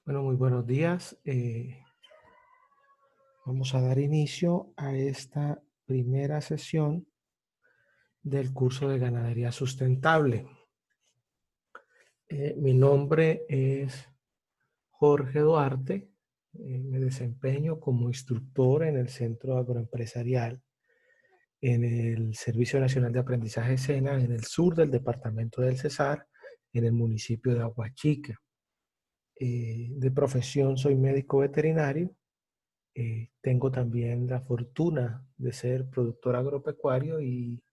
Bueno, muy buenos días. Vamos a dar inicio a esta primera sesión del curso de ganadería sustentable. Mi nombre es Jorge Duarte. Me desempeño como instructor en el Centro Agroempresarial en el Servicio Nacional de Aprendizaje SENA en el sur del departamento del Cesar, en el municipio de Aguachica. De profesión soy médico veterinario. Tengo también la fortuna de ser productor agropecuario y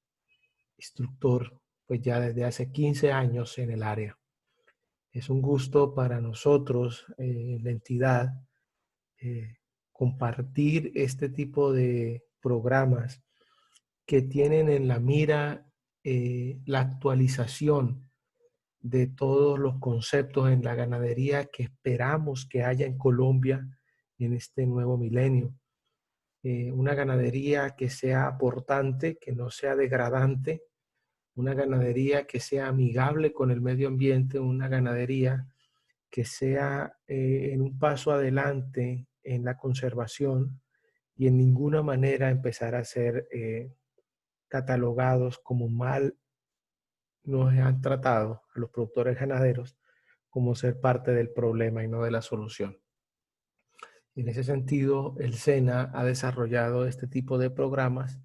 instructor, pues ya desde hace 15 años en el área. Es un gusto para nosotros, la entidad, eh, compartir este tipo de programas que tienen en la mira la actualización de todos los conceptos en la ganadería que esperamos que haya en Colombia en este nuevo milenio. Una ganadería que sea aportante, que no sea degradante, una ganadería que sea amigable con el medio ambiente, una ganadería que sea en un paso adelante en la conservación y en ninguna manera empezar a ser catalogados como mal nos han tratado a los productores ganaderos, como ser parte del problema y no de la solución. En ese sentido, el SENA ha desarrollado este tipo de programas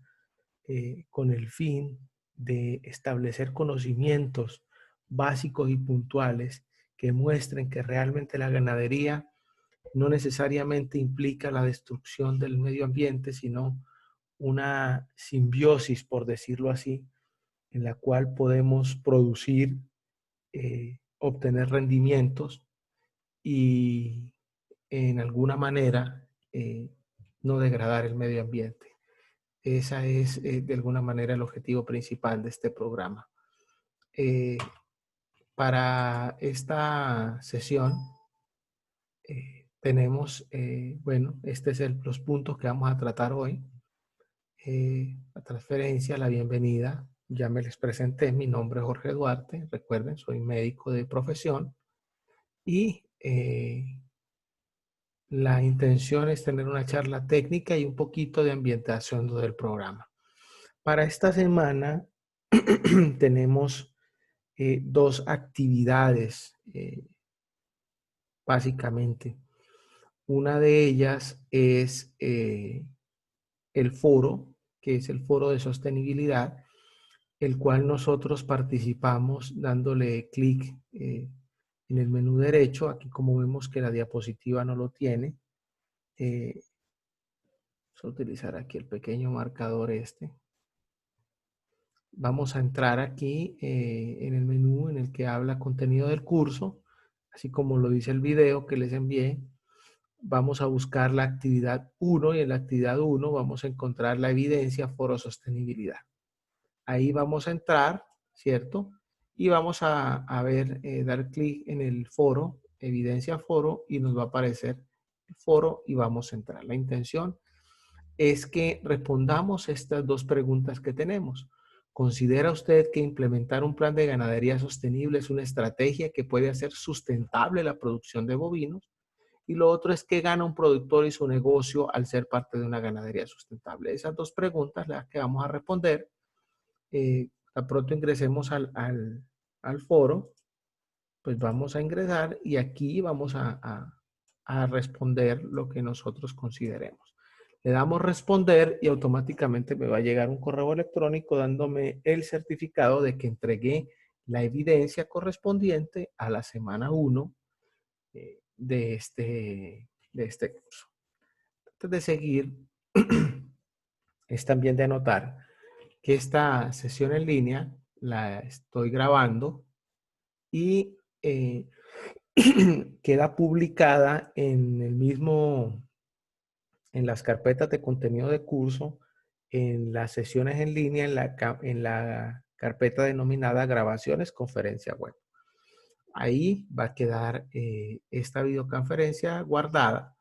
con el fin de establecer conocimientos básicos y puntuales que muestren que realmente la ganadería no necesariamente implica la destrucción del medio ambiente, sino una simbiosis, por decirlo así, en la cual podemos producir, obtener rendimientos y en alguna manera no degradar el medio ambiente. Ese es de alguna manera el objetivo principal de este programa. Eh, para esta sesión tenemos, bueno, este es los puntos que vamos a tratar hoy. La transferencia, la bienvenida. Ya me les presenté, mi nombre es Jorge Duarte, recuerden, soy médico de profesión y la intención es tener una charla técnica y un poquito de ambientación del programa. Para esta semana tenemos dos actividades, básicamente. Una de ellas es el foro, que es el foro de sostenibilidad, el cual nosotros participamos dándole clic en el menú derecho. Aquí como vemos que la diapositiva no lo tiene, vamos a utilizar aquí el pequeño marcador este. Vamos a entrar aquí en el menú en el que habla contenido del curso, así como lo dice el video que les envié. Vamos a buscar la actividad 1 y en la actividad 1 vamos a encontrar la evidencia foro sostenibilidad. Ahí vamos a entrar, ¿cierto? Y vamos a ver, dar clic en el foro, evidencia foro, y nos va a aparecer el foro y vamos a entrar. La intención es que respondamos estas dos preguntas que tenemos. ¿Considera usted que implementar un plan de ganadería sostenible es una estrategia que puede hacer sustentable la producción de bovinos? Y lo otro es qué gana un productor y su negocio al ser parte de una ganadería sustentable. Esas dos preguntas las que vamos a responder. Tan pronto ingresemos al foro, pues vamos a ingresar y aquí vamos a responder lo que nosotros consideremos. Le damos responder y automáticamente me va a llegar un correo electrónico dándome el certificado de que entregué la evidencia correspondiente a la semana 1 de este curso. Antes de seguir, es también de anotar que esta sesión en línea la estoy grabando y queda publicada en el mismo, en las carpetas de contenido de curso, en las sesiones en línea, en la carpeta denominada grabaciones conferencia web. Ahí va a quedar esta videoconferencia guardada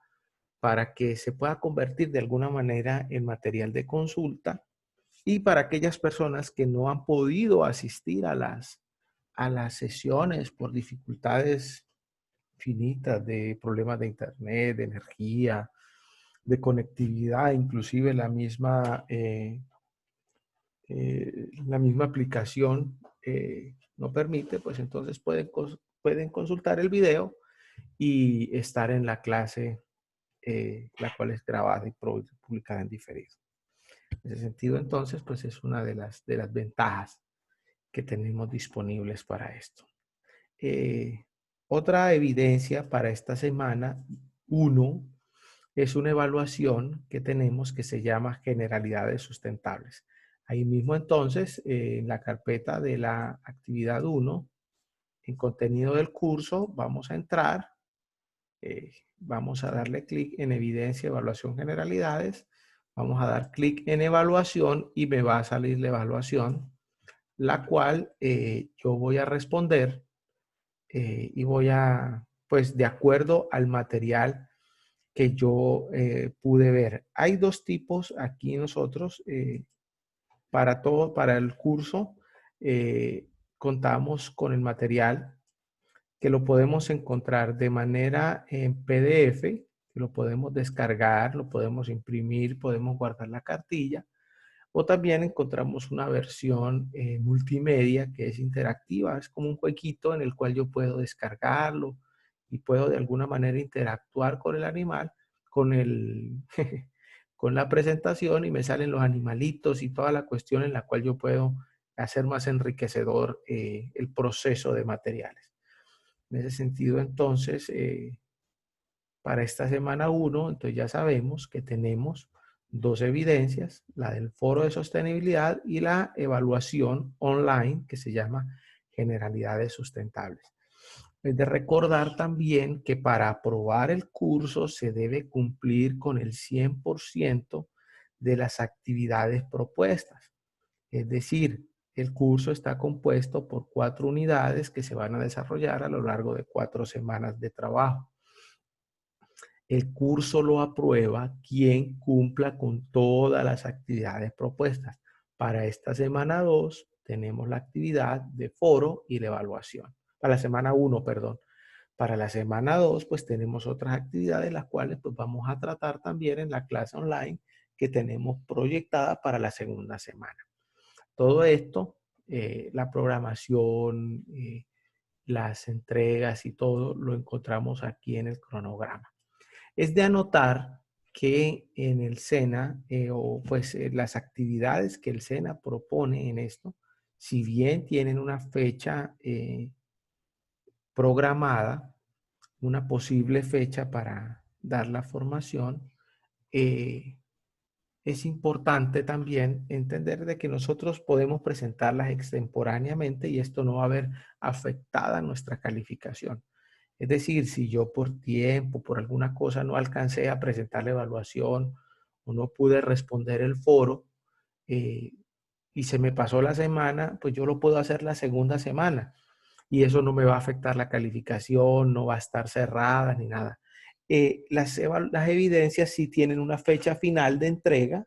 para que se pueda convertir de alguna manera en material de consulta y para aquellas personas que no han podido asistir a las sesiones por dificultades infinitas de problemas de internet, de energía, de conectividad, inclusive la misma aplicación no permite, pues entonces pueden consultar el video y estar en la clase, la cual es grabada y publicada en diferido. En ese sentido, entonces, pues es una de las ventajas que tenemos disponibles para esto. Eh, Otra evidencia para esta semana, uno, es una evaluación que tenemos que se llama Generalidades Sustentables. Ahí mismo entonces, en la carpeta de la actividad 1, en contenido del curso, vamos a entrar, vamos a darle clic en Evidencia, Evaluación, Generalidades, vamos a dar clic en Evaluación y me va a salir la evaluación, la cual yo voy a responder y voy a, pues de acuerdo al material que yo pude ver. Hay dos tipos aquí nosotros, para el curso, contamos con el material que lo podemos encontrar de manera en PDF, que lo podemos descargar, lo podemos imprimir, podemos guardar la cartilla, o también encontramos una versión multimedia que es interactiva, es como un jueguito en el cual yo puedo descargarlo y puedo de alguna manera interactuar con el animal, con con la presentación y me salen los animalitos y toda la cuestión en la cual yo puedo hacer más enriquecedor el proceso de materiales. En ese sentido, entonces, para esta semana 1, entonces ya sabemos que tenemos dos evidencias, la del foro de sostenibilidad y la evaluación online que se llama Generalidades Sustentables. Es de recordar también que para aprobar el curso se debe cumplir con el 100% de las actividades propuestas. Es decir, el curso está compuesto por 4 unidades que se van a desarrollar a lo largo de 4 semanas de trabajo. El curso lo aprueba quien cumpla con todas las actividades propuestas. Para esta semana 2 tenemos la actividad de foro y la evaluación. Para la semana 1, perdón. Para la semana 2, pues tenemos otras actividades, las cuales pues vamos a tratar también en la clase online que tenemos proyectada para la segunda semana. Todo esto, la programación, las entregas y todo, lo encontramos aquí en el cronograma. Es de anotar que en el SENA, las actividades que el SENA propone en esto, si bien tienen una fecha programada, una posible fecha para dar la formación, eh, es importante también entender de que nosotros podemos presentarlas extemporáneamente y esto no va a haber afectada nuestra calificación. Es decir, si yo por tiempo, por alguna cosa no alcancé a presentar la evaluación o no pude responder el foro eh, y se me pasó la semana, pues yo lo puedo hacer la segunda semana y eso no me va a afectar la calificación, no va a estar cerrada ni nada. Las evidencias sí tienen una fecha final de entrega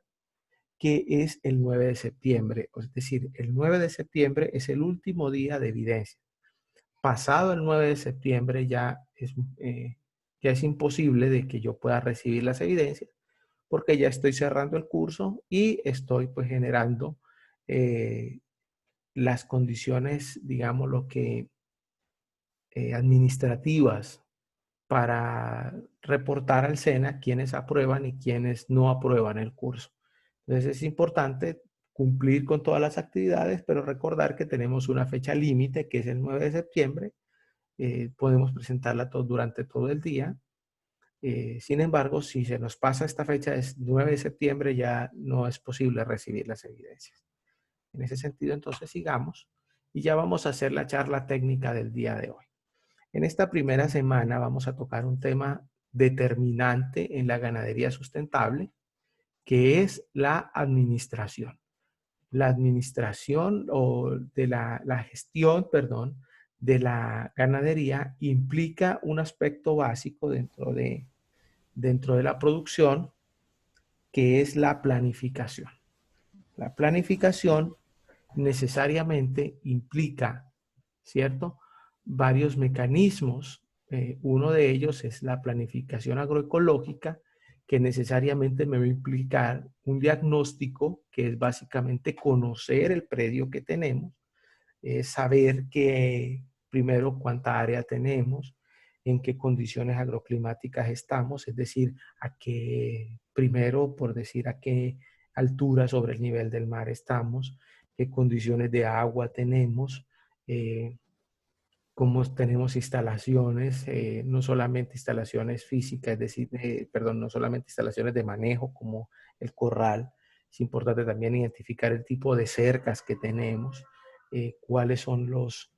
que es el 9 de septiembre. Es decir, el 9 de septiembre es el último día de evidencia. Pasado el 9 de septiembre ya es imposible de que yo pueda recibir las evidencias porque ya estoy cerrando el curso y estoy pues generando las condiciones, digamos, lo que administrativas para reportar al SENA quiénes aprueban y quiénes no aprueban el curso. Entonces es importante cumplir con todas las actividades, pero recordar que tenemos una fecha límite que es el 9 de septiembre. Podemos presentarla durante todo el día. Sin embargo, si se nos pasa esta fecha, es 9 de septiembre, ya no es posible recibir las evidencias. En ese sentido, entonces sigamos y ya vamos a hacer la charla técnica del día de hoy. En esta primera semana vamos a tocar un tema determinante en la ganadería sustentable, que es la administración. La administración o de la gestión, perdón, de la ganadería implica un aspecto básico dentro de la producción, que es la planificación. La planificación necesariamente implica, ¿cierto?, varios mecanismos Uno de ellos es la planificación agroecológica, que necesariamente me va a implicar un diagnóstico, que es básicamente conocer el predio que tenemos, saber que primero cuánta área tenemos, en qué condiciones agroclimáticas estamos, es decir, a qué, primero por decir a qué altura sobre el nivel del mar estamos, qué condiciones de agua tenemos, eh, cómo tenemos instalaciones, no solamente instalaciones físicas, es decir, perdón, no solamente instalaciones de manejo como el corral, es importante también identificar el tipo de cercas que tenemos, cuáles son los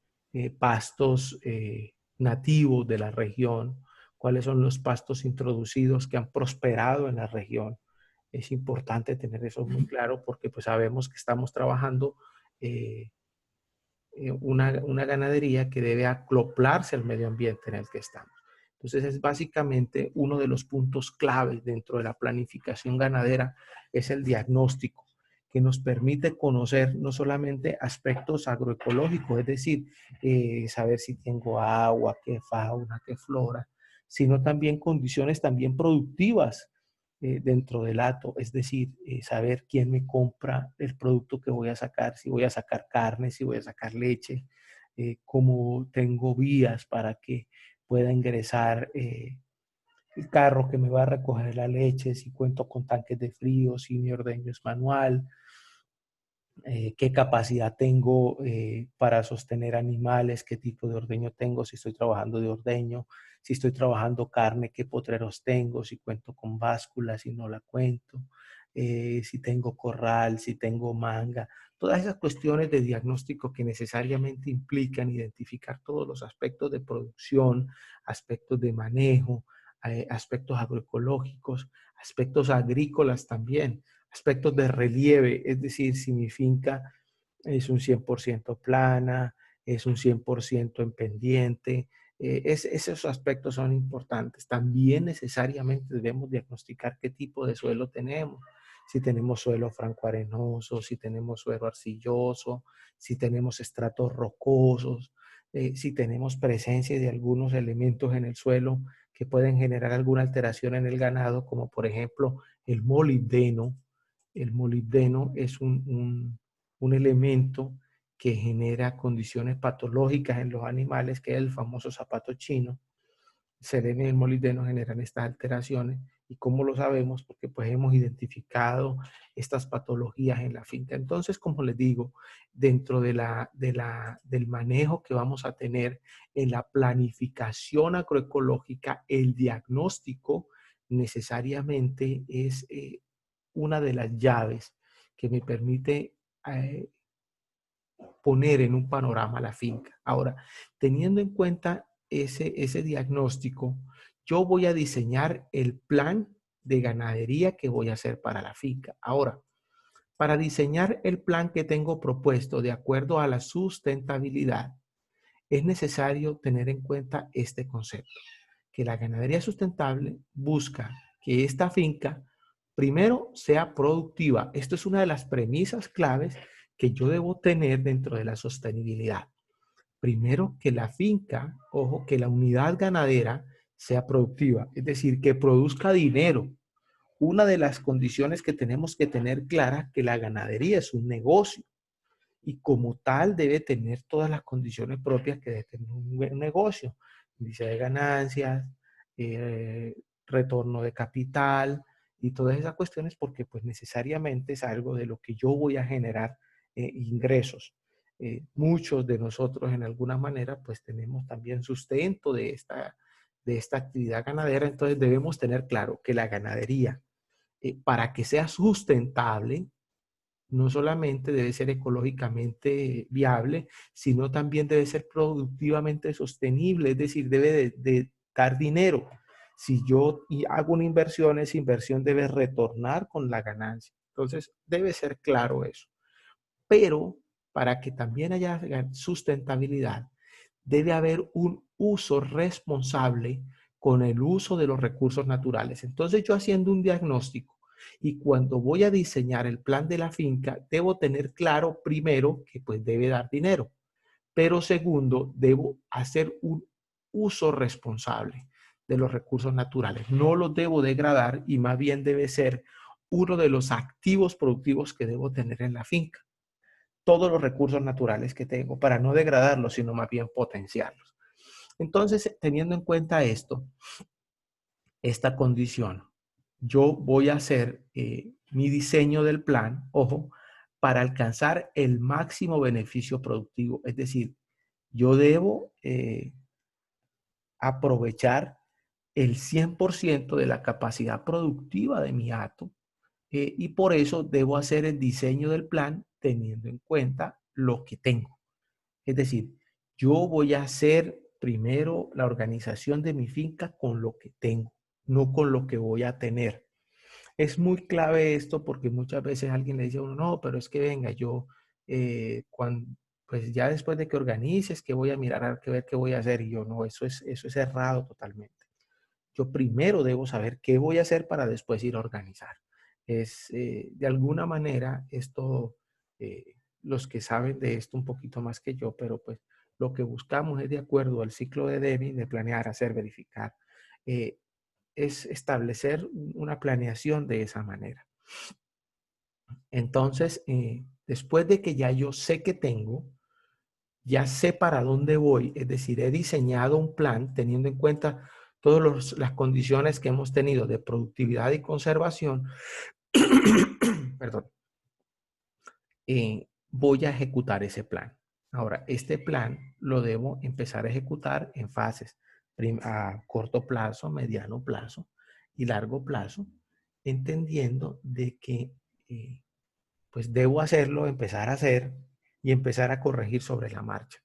pastos nativos de la región, cuáles son los pastos introducidos que han prosperado en la región. Es importante tener eso muy claro porque pues sabemos que estamos trabajando una ganadería que debe acoplarse al medio ambiente en el que estamos. Entonces es básicamente uno de los puntos claves dentro de la planificación ganadera, es el diagnóstico, que nos permite conocer no solamente aspectos agroecológicos, es decir, saber si tengo agua, qué fauna, qué flora, sino también condiciones también productivas dentro del hato, es decir, saber quién me compra el producto que voy a sacar, si voy a sacar carne, si voy a sacar leche, cómo tengo vías para que pueda ingresar el carro que me va a recoger la leche, si cuento con tanques de frío, si mi ordeño es manual, qué capacidad tengo para sostener animales, qué tipo de ordeño tengo, si estoy trabajando de ordeño, si estoy trabajando carne, qué potreros tengo, si cuento con báscula, si no la cuento, si tengo corral, si tengo manga. Todas esas cuestiones de diagnóstico que necesariamente implican identificar todos los aspectos de producción, aspectos de manejo, aspectos agroecológicos, aspectos agrícolas también, aspectos de relieve, es decir, si mi finca es un 100% plana, es un 100% en pendiente, esos aspectos son importantes. También necesariamente debemos diagnosticar qué tipo de suelo tenemos, si tenemos suelo francoarenoso, si tenemos suelo arcilloso, si tenemos estratos rocosos, si tenemos presencia de algunos elementos en el suelo que pueden generar alguna alteración en el ganado, como por ejemplo el molibdeno. El molibdeno es un elemento que genera condiciones patológicas en los animales, que es el famoso zapato chino. Seleno y el molibdeno generan estas alteraciones. ¿Y cómo lo sabemos? Porque pues hemos identificado estas patologías en la finca. Entonces, como les digo, dentro del manejo que vamos a tener en la planificación agroecológica, el diagnóstico necesariamente es una de las llaves que me permite eh, poner en un panorama la finca. Ahora, teniendo en cuenta ese diagnóstico, yo voy a diseñar el plan de ganadería que voy a hacer para la finca. Ahora, para diseñar el plan que tengo propuesto de acuerdo a la sustentabilidad, es necesario tener en cuenta este concepto, que la ganadería sustentable busca que esta finca primero sea productiva. Esto es una de las premisas claves que yo debo tener dentro de la sostenibilidad. Primero, que la finca, ojo, que la unidad ganadera sea productiva, es decir, que produzca dinero. Una de las condiciones que tenemos que tener clara, que la ganadería es un negocio y como tal debe tener todas las condiciones propias que debe tener un negocio, índice de ganancias, eh, retorno de capital y todas esas cuestiones, porque pues necesariamente es algo de lo que yo voy a generar ingresos. Muchos de nosotros en alguna manera pues tenemos también sustento de esta actividad ganadera, entonces debemos tener claro que la ganadería, para que sea sustentable, no solamente debe ser ecológicamente viable, sino también debe ser productivamente sostenible, es decir, debe de dar dinero. Si yo hago una inversión, esa inversión debe retornar con la ganancia. Entonces, debe ser claro eso. Pero para que también haya sustentabilidad, debe haber un uso responsable con el uso de los recursos naturales. Entonces, yo haciendo un diagnóstico y cuando voy a diseñar el plan de la finca, debo tener claro primero que pues debe dar dinero, pero segundo, debo hacer uso responsable de los recursos naturales. No los debo degradar y más bien debe ser uno de los activos productivos que debo tener en la finca. Todos los recursos naturales que tengo para no degradarlos, sino más bien potenciarlos. Entonces, teniendo en cuenta esto, esta condición, yo voy a hacer mi diseño del plan, ojo, para alcanzar el máximo beneficio productivo. Es decir, yo debo aprovechar el 100% de la capacidad productiva de mi hato y por eso debo hacer el diseño del plan teniendo en cuenta lo que tengo. Es decir, yo voy a hacer primero la organización de mi finca con lo que tengo, no con lo que voy a tener. Es muy clave esto porque muchas veces alguien le dice a uno, no, pero es que venga, yo, pues ya después de que organices, que voy a mirar a ver qué voy a hacer. Y yo, no, eso es errado totalmente. Yo primero debo saber qué voy a hacer para después ir a organizar. De alguna manera, esto, los que saben de esto un poquito más que yo, pero pues lo que buscamos es de acuerdo al ciclo de Deming, de planear, hacer, verificar, eh, es establecer una planeación de esa manera. Entonces, después de que ya yo sé que tengo, ya sé para dónde voy, es decir, he diseñado un plan teniendo en cuenta todas las condiciones que hemos tenido de productividad y conservación, perdón, voy a ejecutar ese plan. Ahora, este plan lo debo empezar a ejecutar en fases, a corto plazo, mediano plazo y largo plazo, entendiendo de que pues debo hacerlo, empezar a hacer y empezar a corregir sobre la marcha.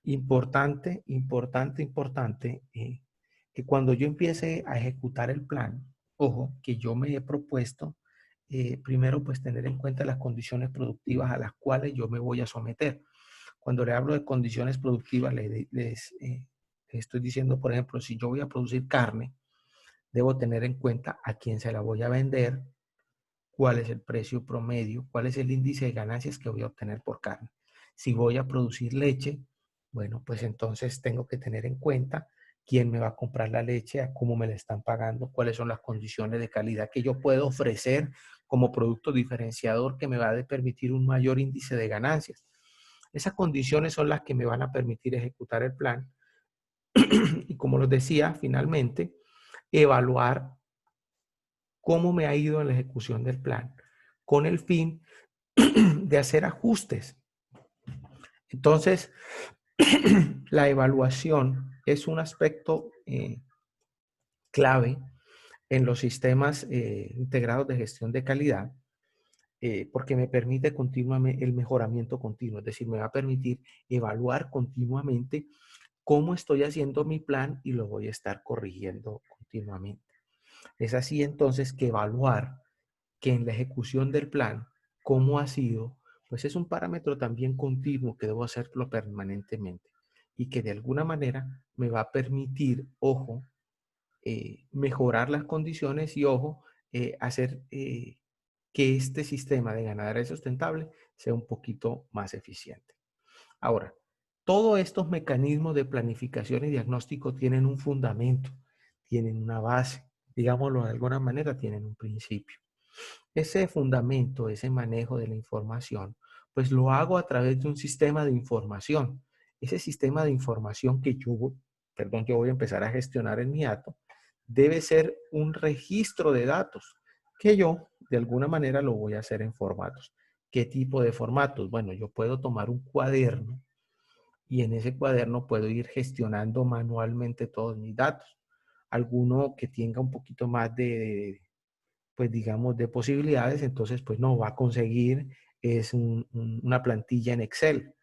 Importante, importante, importante, que cuando yo empiece a ejecutar el plan, ojo, que yo me he propuesto, primero pues tener en cuenta las condiciones productivas a las cuales yo me voy a someter. Cuando le hablo de condiciones productivas, les estoy diciendo, por ejemplo, si yo voy a producir carne, debo tener en cuenta a quién se la voy a vender, cuál es el precio promedio, cuál es el índice de ganancias que voy a obtener por carne. Si voy a producir leche, bueno, pues entonces tengo que tener en cuenta quién me va a comprar la leche, a cómo me la están pagando, cuáles son las condiciones de calidad que yo puedo ofrecer como producto diferenciador que me va a permitir un mayor índice de ganancias. Esas condiciones son las que me van a permitir ejecutar el plan. Y como les decía, finalmente, evaluar cómo me ha ido en la ejecución del plan, con el fin de hacer ajustes. Entonces, la evaluación es un aspecto clave en los sistemas integrados de gestión de calidad, porque me permite continuamente el mejoramiento continuo, es decir, me va a permitir evaluar continuamente cómo estoy haciendo mi plan y lo voy a estar corrigiendo continuamente. Es así entonces que evaluar que en la ejecución del plan, cómo ha sido, pues es un parámetro también continuo que debo hacerlo permanentemente y que de alguna manera me va a permitir, ojo, mejorar las condiciones y, ojo, hacer que este sistema de ganadería sustentable sea un poquito más eficiente. Ahora, todos estos mecanismos de planificación y diagnóstico tienen un fundamento, tienen una base, digámoslo de alguna manera, tienen un principio. Ese fundamento, ese manejo de la información, pues lo hago a través de un sistema de información. Ese sistema de información que yo voy a empezar a gestionar en mi hato, debe ser un registro de datos que yo, de alguna manera, lo voy a hacer en formatos. ¿Qué tipo de formatos? Bueno, yo puedo tomar un cuaderno y en ese cuaderno puedo ir gestionando manualmente todos mis datos. Alguno que tenga un poquito más pues digamos, de posibilidades, entonces pues no, va a conseguir es una plantilla en Excel.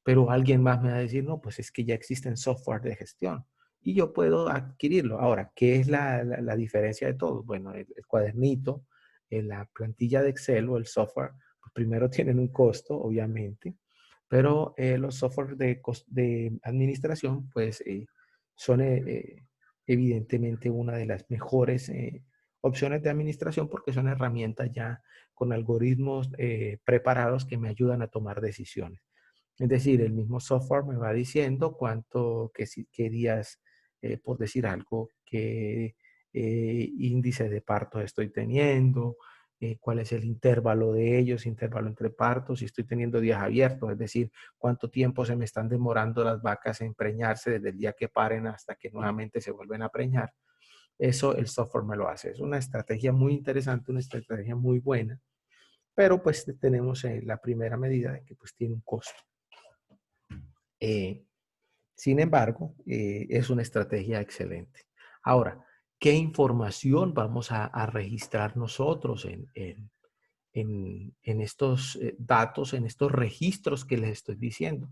Pero alguien más me va a decir, no, pues es que ya existen software de gestión y yo puedo adquirirlo. Ahora, ¿qué es la diferencia de todo? Bueno, el cuadernito, la plantilla de Excel o el software, pues primero tienen un costo, obviamente, pero los software de administración, pues son evidentemente una de las mejores opciones de administración porque son herramientas ya con algoritmos preparados que me ayudan a tomar decisiones. Es decir, el mismo software me va diciendo qué días, por decir algo, qué índice de partos estoy teniendo, cuál es el intervalo de ellos, intervalo entre partos, si estoy teniendo días abiertos, es decir, cuánto tiempo se me están demorando las vacas en preñarse desde el día que paren hasta que nuevamente se vuelven a preñar. Eso el software me lo hace. Es una estrategia muy interesante, una estrategia muy buena, pero pues tenemos la primera medida de que pues tiene un costo. Eh, Sin embargo, es una estrategia excelente. Ahora, ¿qué información vamos a registrar nosotros en estos datos, en estos registros que les estoy diciendo?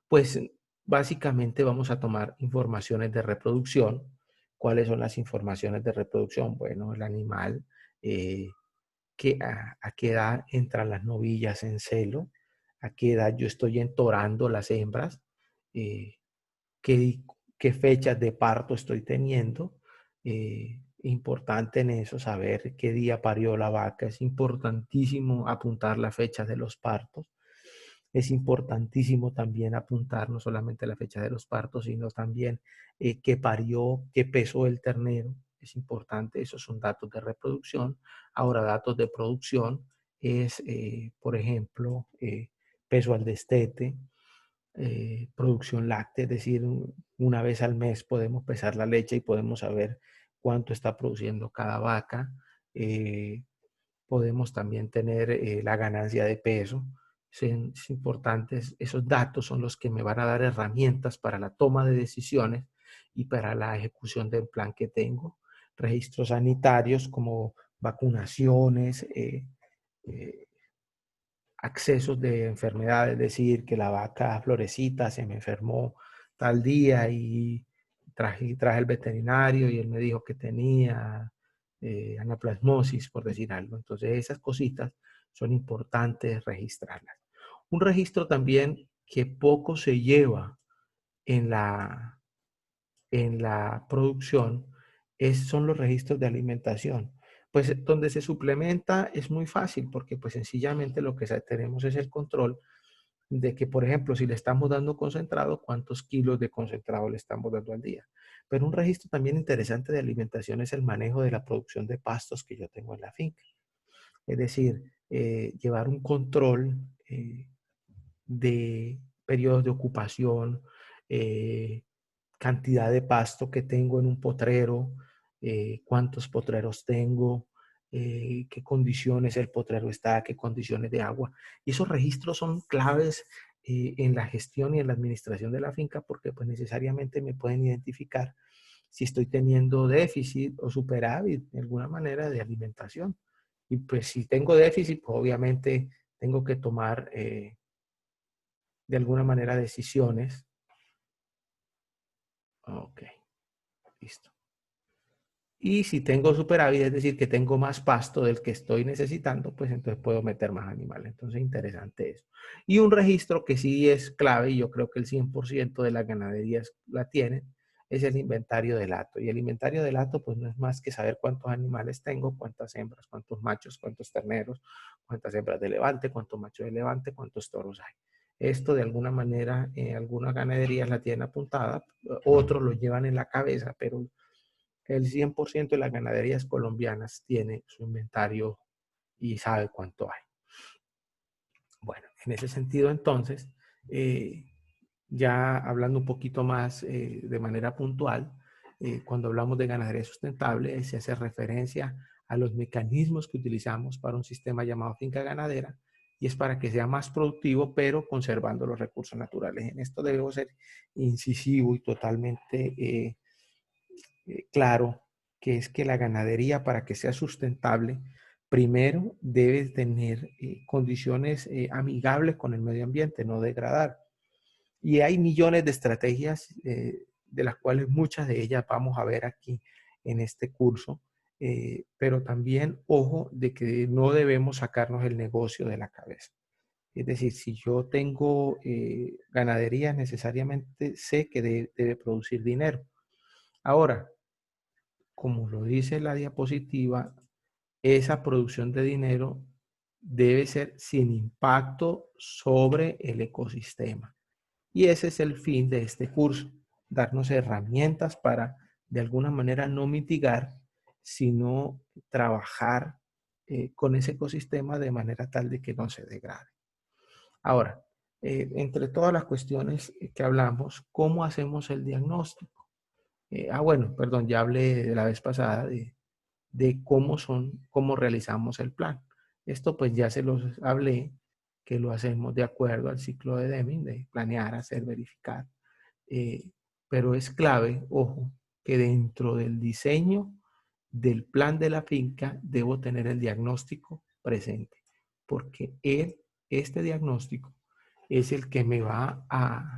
Pues básicamente vamos a tomar informaciones de reproducción. ¿Cuáles son las informaciones de reproducción? Bueno, el animal, eh, a qué edad entran las novillas en celo, a qué edad yo estoy entorando las hembras, eh, qué, qué fechas de parto estoy teniendo. Importante en eso saber qué día parió la vaca. Es importantísimo apuntar la fecha de los partos. Es importantísimo también apuntar no solamente la fecha de los partos, sino también qué parió, qué pesó el ternero. Es importante, esos son datos de reproducción. Ahora, datos de producción es, por ejemplo, peso al destete, producción láctea, es decir, una vez al mes podemos pesar la leche y podemos saber cuánto está produciendo cada vaca. Eh, Podemos también tener la ganancia de peso. Es importante, esos datos son los que me van a dar herramientas para la toma de decisiones y para la ejecución del plan que tengo. Registros sanitarios como vacunaciones, eh, accesos de enfermedades, es decir, que la vaca Florecita se me enfermó tal día y traje el veterinario y él me dijo que tenía anaplasmosis, por decir algo. Entonces, esas cositas son importantes registrarlas. Un registro también que poco se lleva en la producción son los registros de alimentación. Pues donde se suplementa es muy fácil porque pues sencillamente lo que tenemos es el control de que, por ejemplo, si le estamos dando concentrado, cuántos kilos de concentrado le estamos dando al día. Pero un registro también interesante de alimentación es el manejo de la producción de pastos que yo tengo en la finca. Es decir, llevar un control de periodos de ocupación, eh, cantidad de pasto que tengo en un potrero, cuántos potreros tengo, qué condiciones el potrero está, qué condiciones de agua. Y esos registros son claves en la gestión y en la administración de la finca porque pues necesariamente me pueden identificar si estoy teniendo déficit o superávit de alguna manera de alimentación. Y pues si tengo déficit, pues obviamente tengo que tomar de alguna manera decisiones. Ok, listo. Y si tengo superávit, es decir, que tengo más pasto del que estoy necesitando, pues entonces puedo meter más animales. Entonces, interesante eso. Y un registro que sí es clave, y yo creo que el 100% de las ganaderías la tienen, es el inventario del hato. Y el inventario del hato, pues no es más que saber cuántos animales tengo, cuántas hembras, cuántos machos, cuántos terneros, cuántas hembras de levante, cuántos machos de levante, cuántos toros hay. Esto de alguna manera, algunas ganaderías la tienen apuntada, otros lo llevan en la cabeza, pero el 100% de las ganaderías colombianas tiene su inventario y sabe cuánto hay. Bueno, en ese sentido entonces, eh, ya hablando un poquito más de manera puntual, cuando hablamos de ganadería sustentable, se hace referencia a los mecanismos que utilizamos para un sistema llamado finca ganadera y es para que sea más productivo, pero conservando los recursos naturales. En esto debemos ser incisivo y totalmente claro, que es que la ganadería para que sea sustentable, primero debe tener condiciones amigables con el medio ambiente, no degradar. Y hay millones de estrategias, de las cuales muchas de ellas vamos a ver aquí en este curso, pero también, ojo, de que no debemos sacarnos el negocio de la cabeza. Es decir, si yo tengo ganadería, necesariamente sé que debe producir dinero. Ahora, como lo dice la diapositiva, esa producción de dinero debe ser sin impacto sobre el ecosistema. Y ese es el fin de este curso, darnos herramientas para de alguna manera no mitigar, sino trabajar con ese ecosistema de manera tal de que no se degrade. Ahora, entre todas las cuestiones que hablamos, ¿cómo hacemos el diagnóstico? Bueno, perdón, ya hablé de la vez pasada de cómo realizamos el plan. Esto pues ya se los hablé, que lo hacemos de acuerdo al ciclo de Deming, de planear, hacer, verificar. Eh, pero es clave, ojo, que dentro del diseño del plan de la finca debo tener el diagnóstico presente, porque este diagnóstico es el que me va a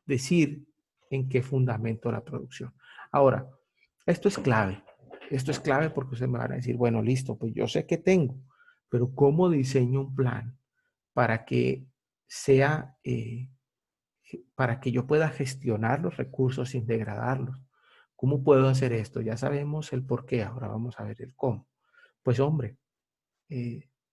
decir en qué fundamento la producción. Ahora, esto es clave. Esto es clave porque ustedes me van a decir, bueno, listo, pues yo sé que tengo, pero ¿cómo diseño un plan para que sea, para que yo pueda gestionar los recursos sin degradarlos? ¿Cómo puedo hacer esto? Ya sabemos el por qué, ahora vamos a ver el cómo. Pues hombre,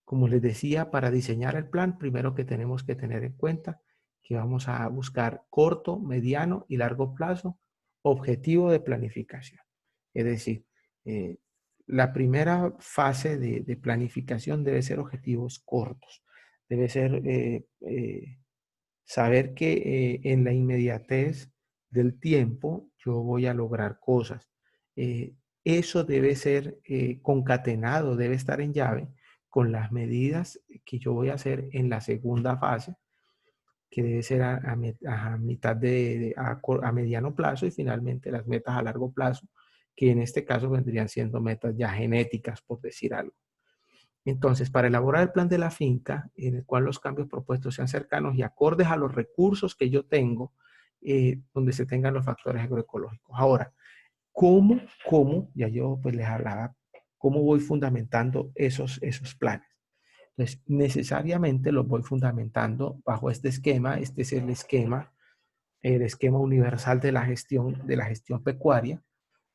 como les decía, para diseñar el plan, primero que tenemos que tener en cuenta que vamos a buscar corto, mediano y largo plazo, objetivo de planificación. Es decir, eh, la primera fase de planificación debe ser objetivos cortos. Debe ser saber que en la inmediatez del tiempo yo voy a lograr cosas. Eso debe ser concatenado, debe estar en llave con las medidas que yo voy a hacer en la segunda fase, que debe ser a mitad a mediano plazo y finalmente las metas a largo plazo, que en este caso vendrían siendo metas ya genéticas, por decir algo. Entonces, para elaborar el plan de la finca, en el cual los cambios propuestos sean cercanos y acordes a los recursos que yo tengo, donde se tengan los factores agroecológicos. Ahora, ya yo pues les hablaba, cómo voy fundamentando esos planes? Entonces, necesariamente los voy fundamentando bajo este esquema. Este es el esquema universal de la gestión pecuaria,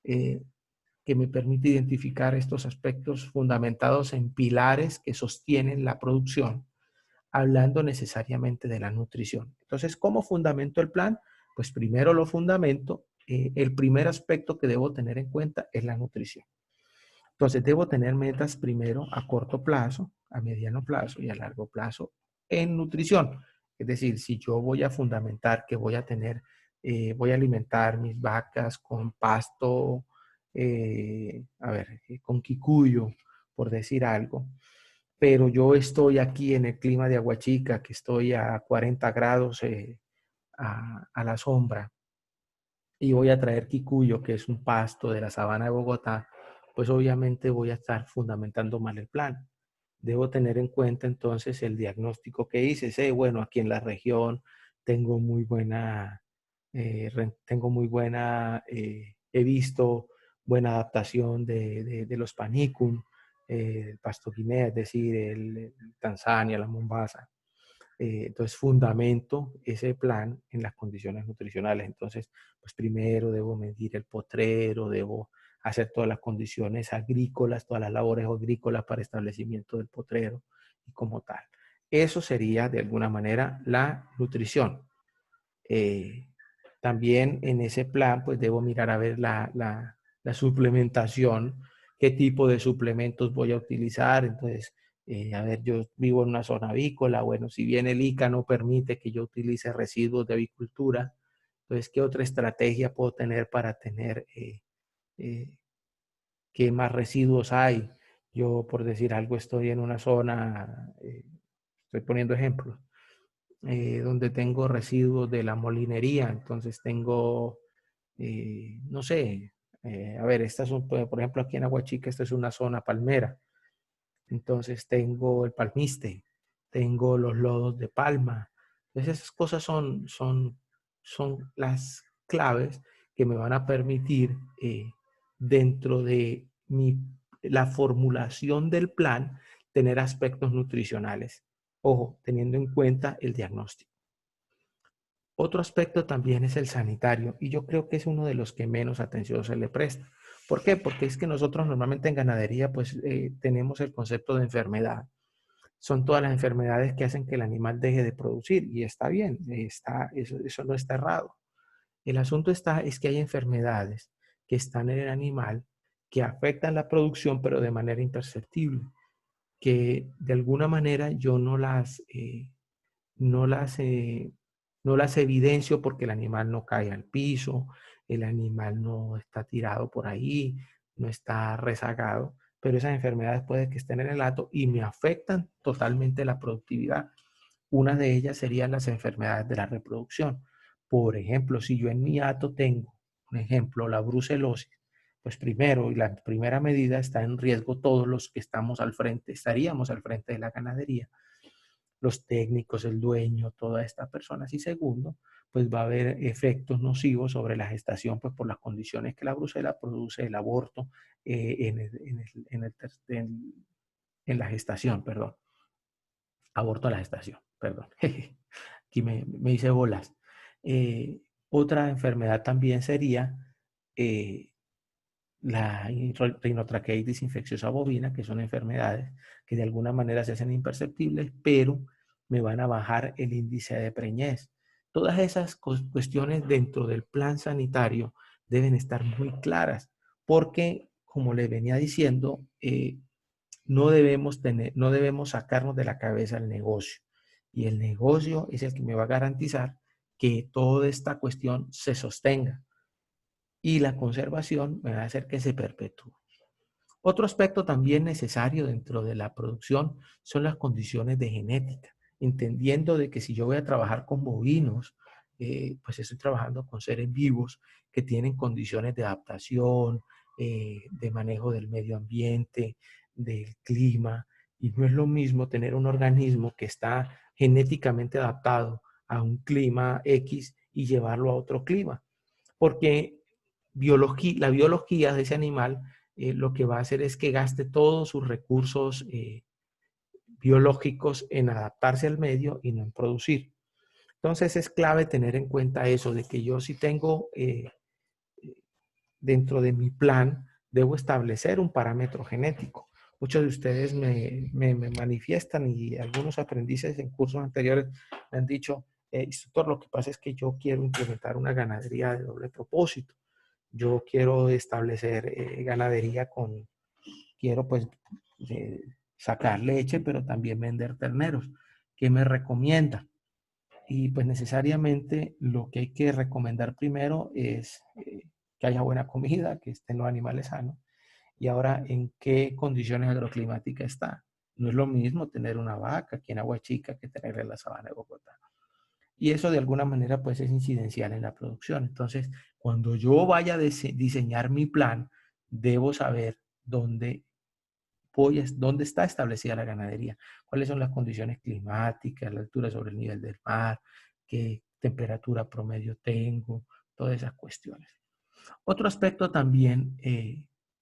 eh, que me permite identificar estos aspectos fundamentados en pilares que sostienen la producción, hablando necesariamente de la nutrición. Entonces, ¿cómo fundamento el plan? Pues primero lo fundamento. El primer aspecto que debo tener en cuenta es la nutrición. Entonces, debo tener metas primero a corto plazo, a mediano plazo y a largo plazo en nutrición. Es decir, si yo voy a fundamentar que voy a tener, voy a alimentar mis vacas con pasto, con quicuyo, por decir algo, pero yo estoy aquí en el clima de Aguachica, que estoy a 40 grados a la sombra, y voy a traer quicuyo, que es un pasto de la sabana de Bogotá, pues obviamente voy a estar fundamentando mal el plan. Debo tener en cuenta entonces el diagnóstico que hice. Sé, bueno, aquí en la región tengo muy buena, he visto buena adaptación de los panicum, el pasto guinea, es decir, el Tanzania, la Mombasa. Entonces, fundamento ese plan en las condiciones nutricionales. Entonces, pues primero debo medir el potrero, debo hacer todas las condiciones agrícolas, todas las labores agrícolas para establecimiento del potrero y como tal. Eso sería de alguna manera la nutrición. Eh, También en ese plan, pues debo mirar a ver la suplementación, qué tipo de suplementos voy a utilizar. Entonces, a ver, yo vivo en una zona avícola, bueno, si bien el ICA no permite que yo utilice residuos de avicultura, entonces, ¿qué otra estrategia puedo tener para tener, eh, qué más residuos hay? Yo, por decir algo, estoy en una zona, estoy poniendo ejemplos, donde tengo residuos de la molinería, entonces tengo, no sé, a ver, estas son, por ejemplo, aquí en Aguachica, esta es una zona palmera, entonces tengo el palmiste, tengo los lodos de palma, entonces esas cosas son las claves que me van a permitir dentro de la formulación del plan tener aspectos nutricionales. Ojo, teniendo en cuenta el diagnóstico. Otro aspecto también es el sanitario y yo creo que es uno de los que menos atención se le presta. ¿Por qué? Porque es que nosotros normalmente en ganadería pues tenemos el concepto de enfermedad son todas las enfermedades que hacen que el animal deje de producir y está bien, eso no está errado. El asunto es que hay enfermedades que están en el animal que afectan la producción pero de manera imperceptible, que de alguna manera yo no las, eh, no las evidencio porque el animal no cae al piso, el animal no está tirado por ahí, no está rezagado, pero esas enfermedades pueden que estén en el hato y me afectan totalmente la productividad. Una de ellas serían las enfermedades de la reproducción. Por ejemplo, si yo en mi hato tengo, un ejemplo, la brucelosis, pues primero, y la primera medida, está en riesgo todos los que estamos al frente, estaríamos al frente de la ganadería, los técnicos, el dueño, todas estas personas. Y segundo, pues va a haber efectos nocivos sobre la gestación, pues por las condiciones que la brucela produce el aborto en la gestación, perdón. Aborto a la gestación, perdón. Aquí me hice bolas. Eh, Otra enfermedad también sería eh, la rinotraqueitis infecciosa bovina, que son enfermedades que de alguna manera se hacen imperceptibles, pero me van a bajar el índice de preñez. Todas esas cuestiones dentro del plan sanitario deben estar muy claras, porque, como le venía diciendo, no debemos sacarnos de la cabeza el negocio. Y el negocio es el que me va a garantizar que toda esta cuestión se sostenga. Y la conservación me va a hacer que se perpetúe. Otro aspecto también necesario dentro de la producción son las condiciones de genética, entendiendo de que si yo voy a trabajar con bovinos, pues estoy trabajando con seres vivos que tienen condiciones de adaptación, de manejo del medio ambiente, del clima, y no es lo mismo tener un organismo que está genéticamente adaptado a un clima X y llevarlo a otro clima, porque la biología de ese animal lo que va a hacer es que gaste todos sus recursos biológicos en adaptarse al medio y no en producir. Entonces es clave tener en cuenta eso, de que yo si tengo dentro de mi plan, debo establecer un parámetro genético. Muchos de ustedes me manifiestan y algunos aprendices en cursos anteriores me han dicho, instructor, lo que pasa es que yo quiero implementar una ganadería de doble propósito. Yo quiero establecer ganadería quiero pues sacar leche, pero también vender terneros. ¿Qué me recomienda? Y pues necesariamente lo que hay que recomendar primero es que haya buena comida, que estén los animales sanos. Y ahora, ¿en qué condiciones agroclimáticas está? No es lo mismo tener una vaca aquí en Agua Chica que tenerla en la sabana de Bogotá. Y eso de alguna manera pues es incidencial en la producción. Entonces, cuando yo vaya a diseñar mi plan, debo saber dónde está establecida la ganadería, cuáles son las condiciones climáticas, la altura sobre el nivel del mar, qué temperatura promedio tengo, todas esas cuestiones. Otro aspecto también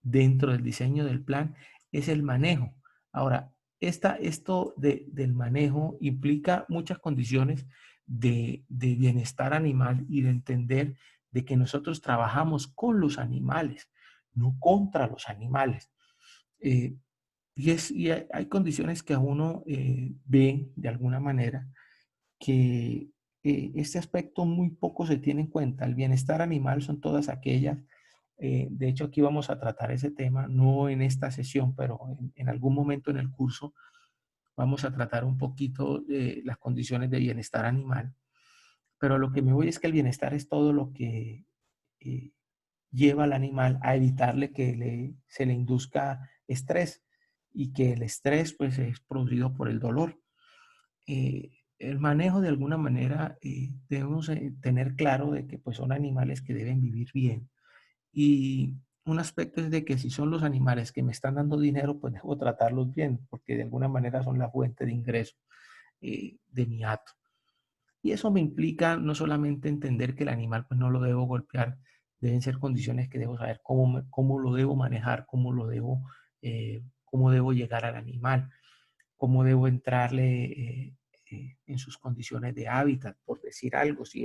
dentro del diseño del plan es el manejo. Ahora, esto del manejo implica muchas condiciones de bienestar animal y de entender de que nosotros trabajamos con los animales, no contra los animales. Eh, y hay condiciones que a uno ve de alguna manera que este aspecto muy poco se tiene en cuenta. El bienestar animal son todas aquellas, de hecho aquí vamos a tratar ese tema, no en esta sesión, pero en algún momento en el curso vamos a tratar un poquito de las condiciones de bienestar animal. Pero lo que me voy es que el bienestar es todo lo que eh, lleva al animal a evitarle que se le induzca estrés y que el estrés pues es producido por el dolor. El manejo de alguna manera debemos tener claro de que pues son animales que deben vivir bien y un aspecto es de que si son los animales que me están dando dinero pues debo tratarlos bien porque de alguna manera son la fuente de ingreso de mi hato. Y eso me implica no solamente entender que el animal pues no lo debo golpear, deben ser condiciones que debo saber cómo lo debo manejar, cómo debo llegar al animal, cómo debo entrarle en sus condiciones de hábitat, por decir algo. Si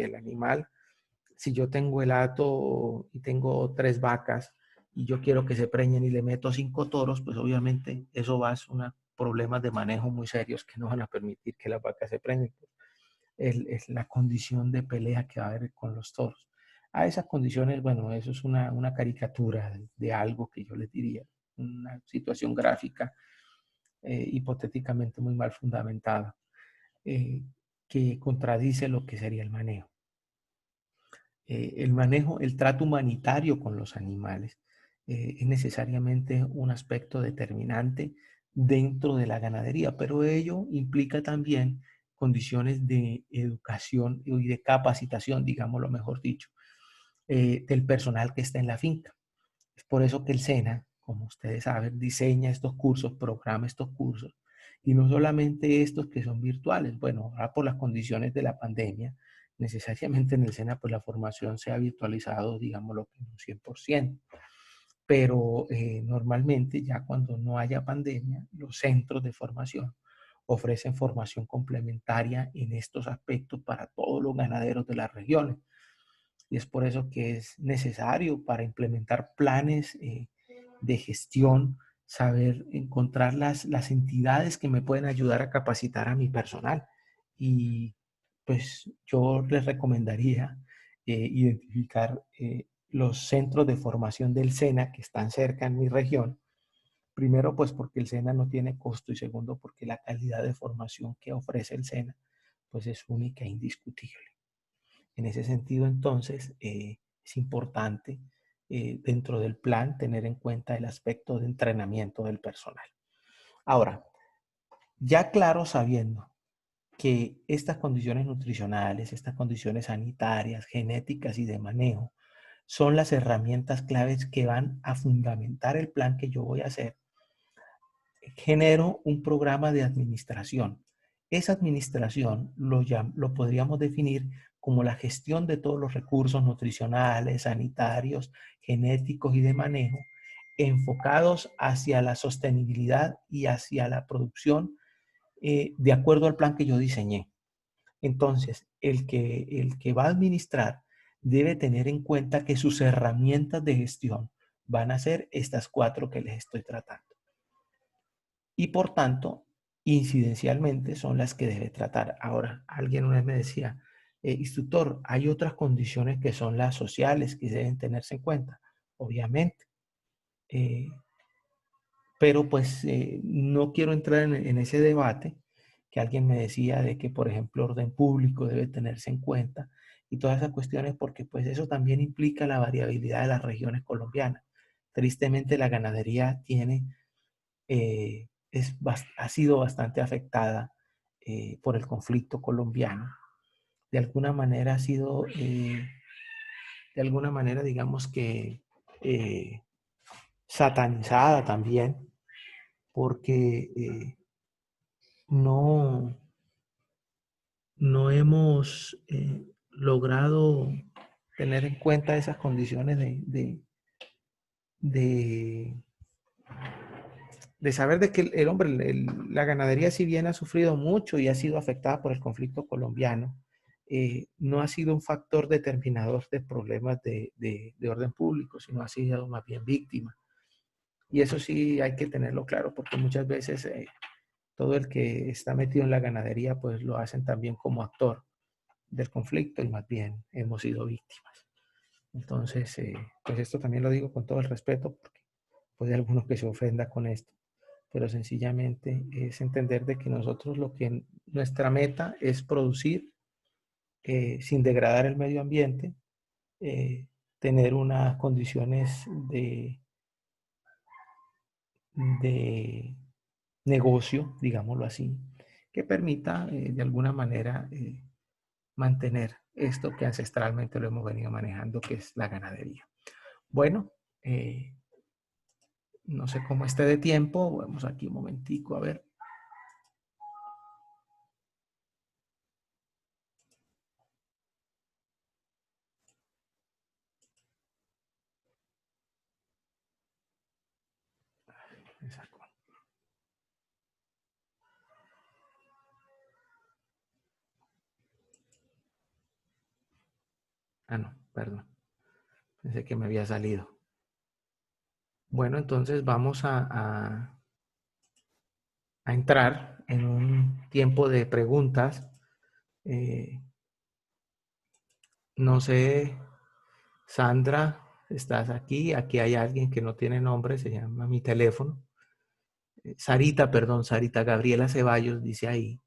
yo tengo el hato y tengo 3 vacas y yo quiero que se preñen y le meto 5 toros, pues obviamente eso va a ser unos problemas de manejo muy serios que no van a permitir que las vacas se preñen. Es la condición de pelea que va a haber con los toros. A esas condiciones, bueno, eso es una caricatura de algo que yo les diría, una situación gráfica hipotéticamente muy mal fundamentada, que contradice lo que sería el manejo. El manejo, el trato humanitario con los animales es necesariamente un aspecto determinante dentro de la ganadería, pero ello implica también condiciones de educación y de capacitación, digámoslo mejor dicho, del personal que está en la finca. Es por eso que el SENA, como ustedes saben, diseña estos cursos, programa estos cursos, y no solamente estos que son virtuales. Bueno, ahora por las condiciones de la pandemia, necesariamente en el SENA pues la formación se ha virtualizado, digámoslo, en un 100%. Pero normalmente ya cuando no haya pandemia, los centros de formación ofrecen formación complementaria en estos aspectos para todos los ganaderos de las regiones. Y es por eso que es necesario para implementar planes de gestión, saber encontrar las entidades que me pueden ayudar a capacitar a mi personal. Y pues yo les recomendaría identificar los centros de formación del SENA que están cerca en mi región. Primero, pues porque el SENA no tiene costo y segundo, porque la calidad de formación que ofrece el SENA pues es única e indiscutible. En ese sentido, entonces, es importante dentro del plan tener en cuenta el aspecto de entrenamiento del personal. Ahora, ya claro sabiendo que estas condiciones nutricionales, estas condiciones sanitarias, genéticas y de manejo son las herramientas claves que van a fundamentar el plan que yo voy a hacer, genero un programa de administración. Esa administración lo podríamos definir como la gestión de todos los recursos nutricionales, sanitarios, genéticos y de manejo, enfocados hacia la sostenibilidad y hacia la producción de acuerdo al plan que yo diseñé. Entonces, el que va a administrar debe tener en cuenta que sus herramientas de gestión van a ser estas 4 que les estoy tratando y por tanto, incidencialmente son las que debe tratar. Ahora, alguien una vez me decía, instructor, hay otras condiciones que son las sociales que deben tenerse en cuenta, obviamente, eh, pero pues no quiero entrar en ese debate que alguien me decía de que, por ejemplo, orden público debe tenerse en cuenta y todas esas cuestiones porque pues eso también implica la variabilidad de las regiones colombianas. Tristemente la ganadería tiene ha sido bastante afectada por el conflicto colombiano. De alguna manera ha sido, de alguna manera, digamos que satanizada también, porque no, no hemos logrado tener en cuenta esas condiciones de de saber de que el hombre, la ganadería si bien ha sufrido mucho y ha sido afectada por el conflicto colombiano, no ha sido un factor determinador de problemas de orden público, sino ha sido más bien víctima. Y eso sí hay que tenerlo claro, porque muchas veces todo el que está metido en la ganadería, pues lo hacen también como actor del conflicto y más bien hemos sido víctimas. Entonces, pues esto también lo digo con todo el respeto, porque puede alguno que se ofenda con esto, pero sencillamente es entender de que nosotros nuestra meta es producir sin degradar el medio ambiente, eh, tener unas condiciones de negocio, digámoslo así, que permita de alguna manera mantener esto que ancestralmente lo hemos venido manejando, que es la ganadería. Bueno, no sé cómo esté de tiempo, vamos aquí un momentico a ver. Exacto. Ah, no, perdón. Pensé que me había salido. Bueno, entonces vamos a entrar en un tiempo de preguntas. Eh, no sé, Sandra, ¿estás aquí? Aquí hay alguien que no tiene nombre, se llama mi teléfono. Sarita, perdón, Sarita Gabriela Ceballos dice ahí.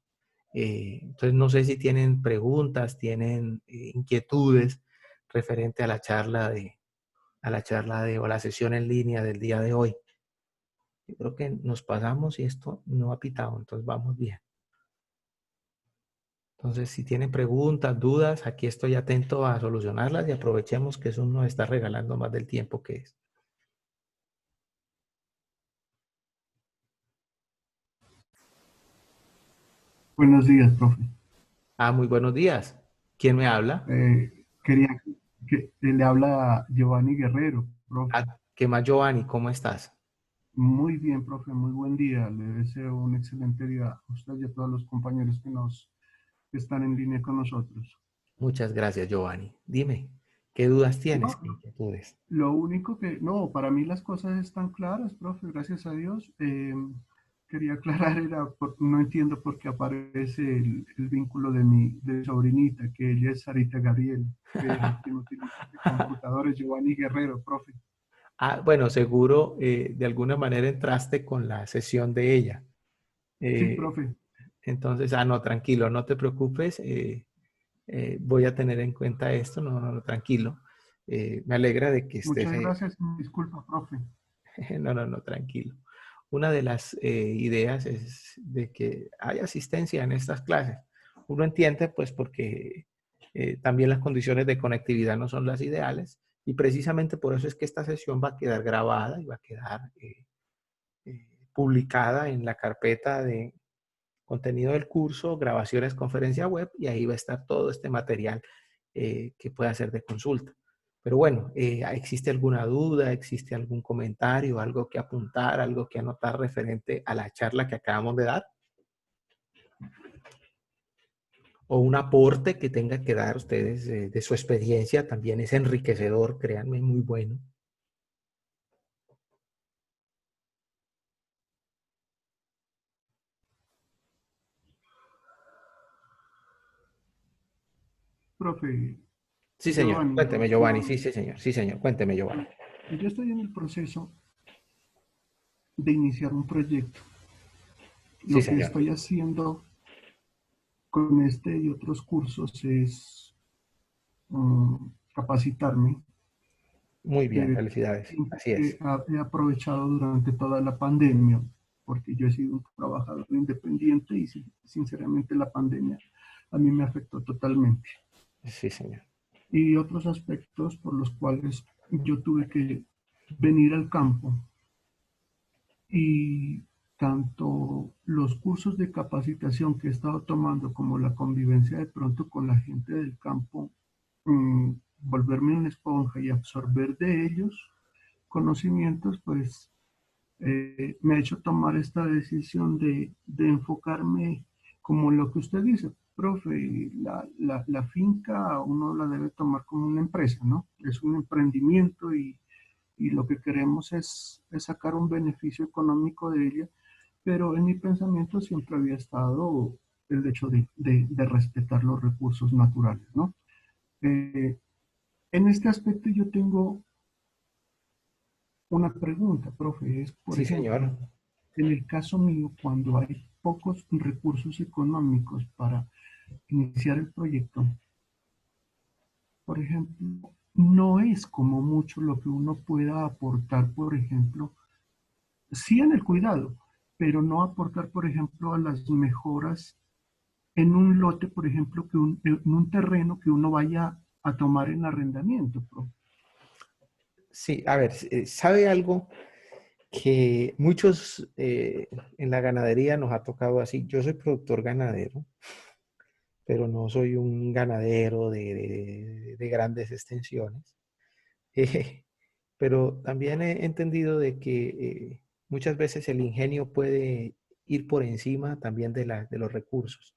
Entonces no sé si tienen preguntas, tienen inquietudes referente a la charla o la sesión en línea del día de hoy. Yo creo que nos pasamos y esto no ha pitado, entonces vamos bien. Entonces, si tienen preguntas, dudas, aquí estoy atento a solucionarlas y aprovechemos que eso nos está regalando más del tiempo que es. Buenos días, profe. Muy buenos días. ¿Quién me habla? Quería que le habla Giovanni Guerrero, profe. ¿Qué más, Giovanni? ¿Cómo estás? Muy bien, profe, muy buen día. Le deseo un excelente día a usted y a todos los compañeros que están en línea con nosotros. Muchas gracias, Giovanni. Dime, ¿qué dudas tienes? No, ¿Qué inquietudes? lo único que, no, para mí las cosas están claras, profe, gracias a Dios. Quería aclarar, no entiendo por qué aparece el vínculo de mi sobrinita, que ella es Sarita Gabriel, pero quien utiliza este computador es Giovanni Guerrero, profe. Bueno, seguro de alguna manera entraste con la sesión de ella. Sí, Eh, profe. entonces, no, tranquilo, no te preocupes. Voy a tener en cuenta esto, no, no, no, tranquilo. Me alegra de que estés, Muchas gracias. Disculpa, profe. no, no, no, tranquilo. Una de las ideas es de que haya asistencia en estas clases. Uno entiende, pues, porque también las condiciones de conectividad no son las ideales y precisamente por eso es que esta sesión va a quedar grabada y va a quedar publicada en la carpeta de contenido del curso, grabaciones, conferencia web, y ahí va a estar todo este material que pueda ser de consulta. Pero bueno, ¿existe alguna duda? ¿Existe algún comentario? ¿Algo que apuntar? ¿Algo que anotar referente a la charla que acabamos de dar? ¿O un aporte que tenga que dar ustedes de su experiencia? También es enriquecedor, créanme, muy bueno. Profe, Sí, señor. Giovanni, Cuénteme, Giovanni. Sí, sí, señor. Sí, señor. Cuénteme, Giovanni. yo estoy en el proceso de iniciar un proyecto. Sí, Lo que señor. estoy haciendo con este y otros cursos es capacitarme Muy bien, de felicidades. tiempo Así que es. he aprovechado durante toda la pandemia, porque yo he sido un trabajador independiente y sinceramente la pandemia a mí me afectó totalmente. Sí, señor. Y otros aspectos por los cuales yo tuve que venir al campo y tanto los cursos de capacitación que he estado tomando como la convivencia de pronto con la gente del campo, mm, volverme una esponja y absorber de ellos conocimientos, pues me ha hecho tomar esta decisión de enfocarme como lo que usted dice, profe, la finca uno la debe tomar como una empresa, ¿no? Es un emprendimiento y lo que queremos es sacar un beneficio económico de ella, pero en mi pensamiento siempre había estado el hecho de respetar los recursos naturales, ¿no? Eh, en este aspecto yo tengo una pregunta, profe, es, por Sí, ejemplo, señor. en el caso mío, cuando hay pocos recursos económicos para iniciar el proyecto, por ejemplo, no es como mucho lo que uno pueda aportar, por ejemplo, sí en el cuidado, pero no aportar, por ejemplo, a las mejoras en un lote, por ejemplo, en un terreno que uno vaya a tomar en arrendamiento, profe. Sí, a ver, ¿sabe algo que muchos en la ganadería nos ha tocado así? Yo soy productor ganadero, pero no soy un ganadero de grandes extensiones. Eh, pero también he entendido de que muchas veces el ingenio puede ir por encima también de los recursos.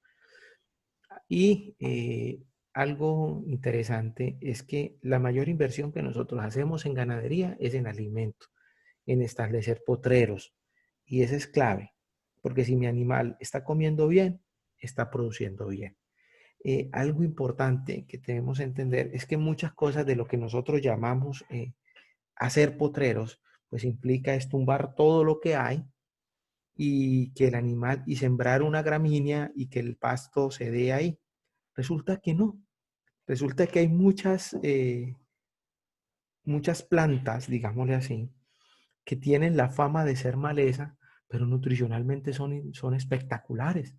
Y algo interesante es que la mayor inversión que nosotros hacemos en ganadería es en alimento. en establecer potreros. Y ese es clave, porque si mi animal está comiendo bien, está produciendo bien. Algo importante que debemos entender es que muchas cosas de lo que nosotros llamamos hacer potreros, pues implica es tumbar todo lo que hay y que el animal y sembrar una gramínea y que el pasto se dé ahí. Resulta que no. Resulta que hay muchas plantas, digámosle así, que tienen la fama de ser maleza, pero nutricionalmente son espectaculares.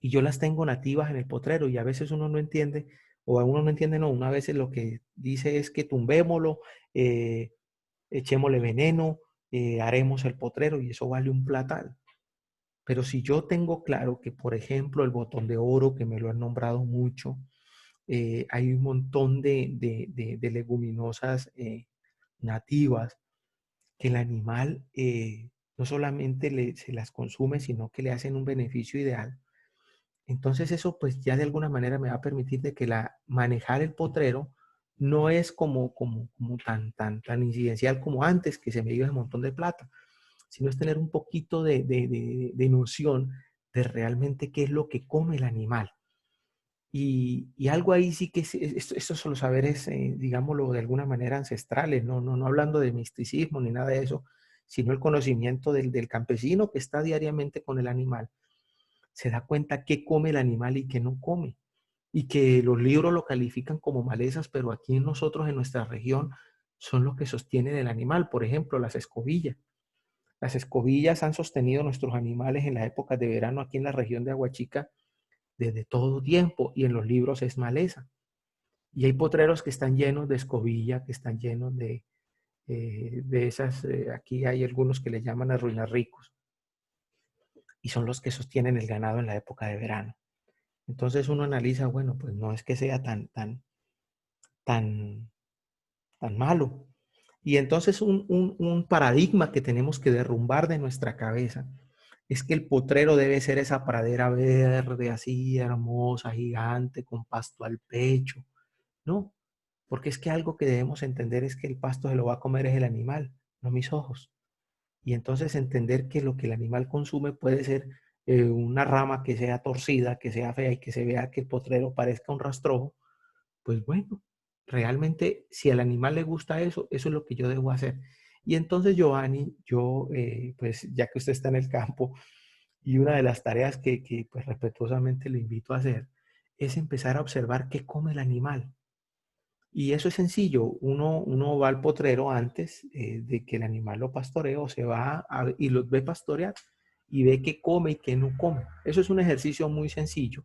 Y yo las tengo nativas en el potrero y a veces uno no entiende, o a uno no entiende, no, una vez lo que dice es que tumbémoslo, echémosle veneno, haremos el potrero y eso vale un platal. Pero si yo tengo claro que, por ejemplo, el botón de oro, que me lo han nombrado mucho, hay un montón de leguminosas nativas que el animal no solamente se las consume, sino que le hacen un beneficio ideal. Entonces eso pues ya de alguna manera me va a permitir de que manejar el potrero no es como tan incidencial como antes, que se me iba un montón de plata, sino es tener un poquito de noción de realmente qué es lo que come el animal. Y algo ahí sí que estos son los saberes, digámoslo de alguna manera, ancestrales, no hablando de misticismo ni nada de eso, sino el conocimiento del campesino que está diariamente con el animal. Se da cuenta qué come el animal y qué no come. Y que los libros lo califican como malezas, pero aquí en nosotros, en nuestra región, son los que sostienen el animal. Por ejemplo, las escobillas. Las escobillas han sostenido nuestros animales en las épocas de verano aquí en la región de Aguachica desde todo tiempo y en los libros es maleza. Y hay potreros que están llenos de escobilla, que están llenos de esas, aquí hay algunos que le llaman arruinar ricos y son los que sostienen el ganado en la época de verano. Entonces uno analiza, bueno, pues no es que sea tan, tan malo. Y entonces un paradigma que tenemos que derrumbar de nuestra cabeza es que el potrero debe ser esa pradera verde, así hermosa, gigante, con pasto al pecho. No, porque es que algo que debemos entender es que el pasto se lo va a comer es el animal, no mis ojos. Y entonces entender que lo que el animal consume puede ser una rama que sea torcida, que sea fea y que se vea que el potrero parezca un rastrojo, pues bueno, realmente si al animal le gusta eso, eso es lo que yo debo hacer. Y entonces, Giovanni, yo, pues ya que usted está en el campo, y una de las tareas que pues respetuosamente le invito a hacer, es empezar a observar qué come el animal. Y eso es sencillo, uno va al potrero antes de que el animal lo pastoree o y los ve pastorear y ve qué come y qué no come. Eso es un ejercicio muy sencillo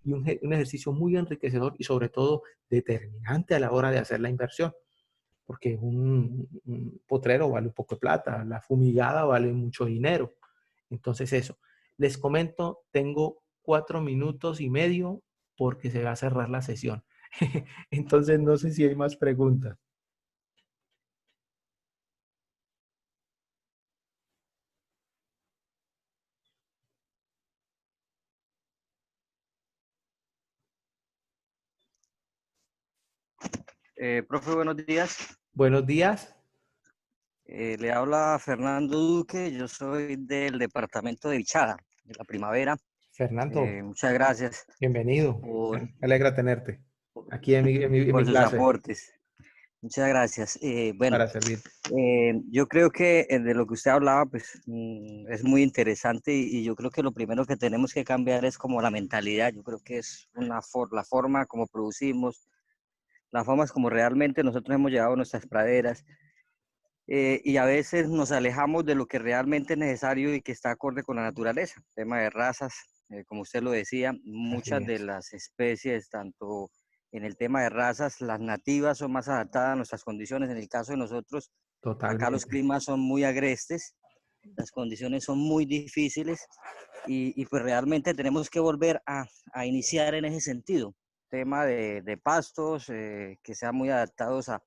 y un ejercicio muy enriquecedor y sobre todo determinante a la hora de hacer la inversión, porque un potrero vale un poco de plata, la fumigada vale mucho dinero. Entonces eso, les comento, tengo 4 minutos y medio porque se va a cerrar la sesión. Entonces no sé si hay más preguntas. Profe, buenos días. Buenos días, Le habla Fernando Duque, yo soy del departamento de Vichada, de la Primavera. Fernando. Muchas gracias Bienvenido. por, Me alegra tenerte aquí en mi por sus clase aportes. Muchas gracias. Bueno, para servir. yo creo que de lo que usted hablaba, pues es muy interesante y yo creo que lo primero que tenemos que cambiar es como la mentalidad. Yo creo que es la forma como producimos, la forma es como realmente nosotros hemos llevado nuestras praderas. Y a veces nos alejamos de lo que realmente es necesario y que está acorde con la naturaleza. Tema de razas, como usted lo decía, Así muchas de es, las especies, tanto en el tema de razas, las nativas son más adaptadas a nuestras condiciones. En el caso de nosotros, acá los totalmente. climas son muy agrestes, las condiciones son muy difíciles y pues realmente tenemos que volver a iniciar en ese sentido. Tema de pastos que sean muy adaptados a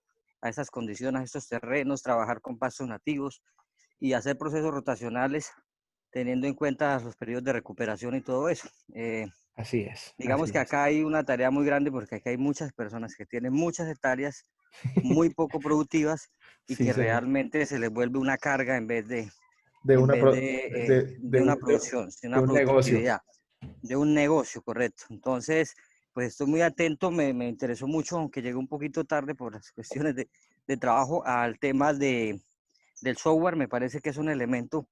esas condiciones, a estos terrenos, trabajar con pastos nativos y hacer procesos rotacionales teniendo en cuenta los periodos de recuperación y todo eso. Así es, Digamos así que es. acá hay una tarea muy grande porque acá hay muchas personas que tienen muchas hectáreas muy poco productivas y Sí, que señor. realmente se les vuelve una carga en vez de, De en una, vez de de una producción, de de una un negocio. productividad, de un negocio, correcto. Entonces, pues estoy muy atento, me interesó mucho, aunque llegué un poquito tarde por las cuestiones de trabajo, al tema del software. Me parece que es un elemento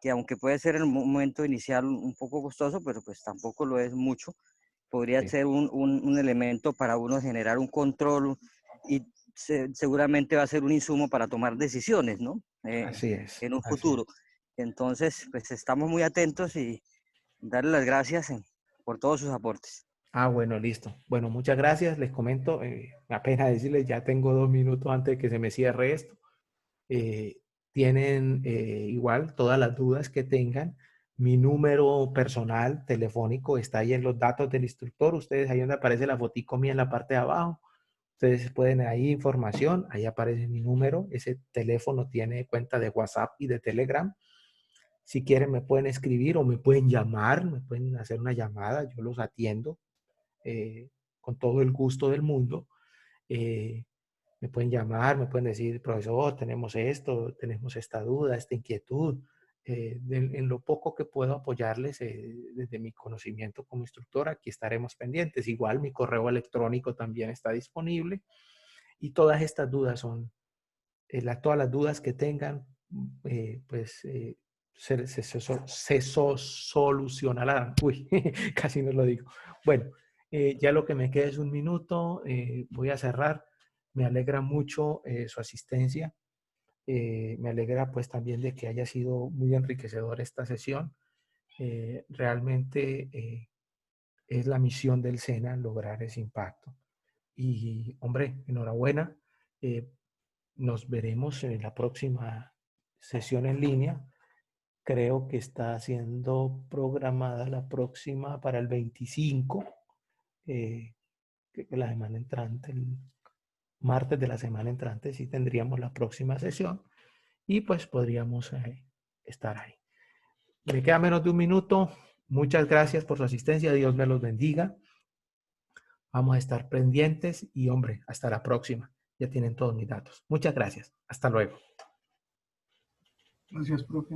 que, aunque puede ser en un momento inicial un poco costoso, pero pues tampoco lo es mucho, podría Sí, ser un elemento para uno generar un control y seguramente va a ser un insumo para tomar decisiones, ¿no? así es, En un así es. futuro. Entonces, pues estamos muy atentos y darle las gracias por todos sus aportes. Ah, bueno, listo. Bueno, muchas gracias. Les comento, me apena decirles, ya tengo 2 minutos antes de que se me cierre esto. Tienen igual todas las dudas que tengan. Mi número personal telefónico está ahí en los datos del instructor. Ustedes ahí donde aparece la fotico mía en la parte de abajo. Ustedes pueden ahí información, ahí aparece mi número. Ese teléfono tiene cuenta de WhatsApp y de Telegram. Si quieren me pueden escribir o me pueden llamar, me pueden hacer una llamada, yo los atiendo con todo el gusto del mundo. Eh, Me pueden llamar, me pueden decir, profesor, tenemos esto, tenemos esta duda, esta inquietud. En lo poco que puedo apoyarles desde mi conocimiento como instructor, aquí estaremos pendientes. Igual mi correo electrónico también está disponible y todas estas dudas son, todas las dudas que tengan, pues se solucionarán. Uy, casi no lo digo. Bueno, ya lo que me queda es 1 minuto, voy a cerrar. Me alegra mucho su asistencia. Me alegra pues también de que haya sido muy enriquecedora esta sesión. Realmente es la misión del SENA lograr ese impacto. Y hombre, enhorabuena. Eh, Nos veremos en la próxima sesión en línea. Creo que está siendo programada la próxima para el 25, creo que la semana entrante, el martes de la semana entrante, sí tendríamos la próxima sesión y pues podríamos estar ahí. Me queda menos de 1 minuto. Muchas gracias por su asistencia. Dios me los bendiga. Vamos a estar pendientes y hombre, hasta la próxima. Ya tienen todos mis datos. Muchas gracias. Hasta luego. Gracias, profe.